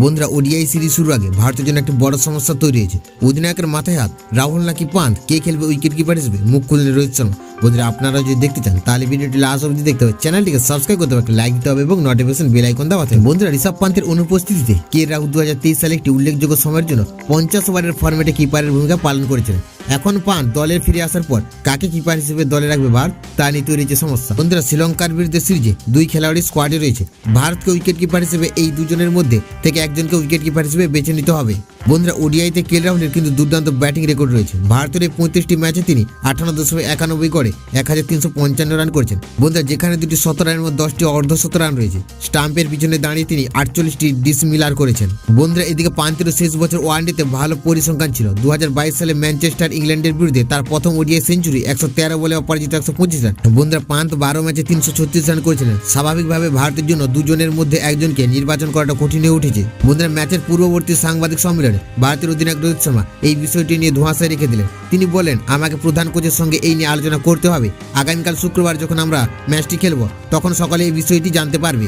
বন্ধুরা, ODI series শুরুর আগে ভারতের জন্য একটা বড় সমস্যা তৈরি হয়েছে। অধিনায়কের মাথায় হাত, রাহুল নাকি পান্ত, কে খেলবে উইকেট কিপার হিসেবে মুখ খুললেন রোহিত শর্মা। বন্ধুরা, আপনারা যদি দেখতে চান তাহলে ভিডিওটি লাস্ট অবধি দেখতে হবে, চ্যানেলটিকে সাবস্ক্রাইব করতে হবে, লাইক দিতে হবে এবং নোটিফিকেশন বেল আইকন দাবাতে হবে। বন্ধুরা, ঋষভ পান্তের অনুপস্থিতিতে কে রাহুল 2023 সালে একটি উল্লেখযোগ্য সময়ের জন্য 50 ওভারের ফরম্যাটে কিপারের ভূমিকা পালন করেছিলেন। এখন পান্ত দলের ফিরে আসার পর কাকে কিপার হিসেবে দলে রাখবে ভারত, তা নিয়ে তৈরি হয়েছে সমস্যা। বন্ধুরা, শ্রীলঙ্কার বিরুদ্ধে সিরিজে দুই খেলোয়াড়ই স্কোয়াডে রয়েছে। ভারতকে উইকেট কিপার হিসেবে এই দুজনের মধ্যে থেকে একজনকে উইকেট কিপার হিসেবে বেছে নিতে হবে। বন্ধুরা, ওডিআইতে কে রাহুলের কিন্তু দুর্দান্ত ব্যাটিং রেকর্ড রয়েছে। ভারতের এই 35টি ম্যাচে তিনি 58.91 করে 1355 রান করেছেন। বন্ধুরা, যেখানে দুটি 100 রানের মধ্যে 10টি অর্ধশত রান রয়েছে। স্টাম্পের পিছনে দাঁড়িয়ে তিনি 48টি ডিসমিলার করেছেন। বন্ধুরা, এদিকে পান্তেরও শেষ বছর ওয়ানডেতে ভালো পরিসংখ্যান ছিল। 2022 সালে ম্যানচেস্টার ইংল্যান্ডের বিরুদ্ধে তার প্রথম ওডিআই সেঞ্চুরি, 113 বলে অপরাজিত 125 রান। বন্ধুরা, পান্ত 12 ম্যাচে 336 রান করেছিলেন। স্বাভাবিকভাবে ভারতের জন্য দুজনের মধ্যে একজনকে নির্বাচন করাটা কঠিন হয়ে উঠেছে। বন্ধুরা, ম্যাচের পূর্ববর্তী সাংবাদিক সম্মেলনে ভারতের অধিনায়ক রোহিত শর্মা এই বিষয়টি নিয়ে ধোঁয়াশায় রেখে দিলেন। তিনি বলেন, আমাকে প্রধান কোচের সঙ্গে এই নিয়ে আলোচনা করতে হবে। আগামীকাল শুক্রবার যখন আমরা ম্যাচটি খেলব তখন সকালে এই বিষয়টি জানতে পারবে।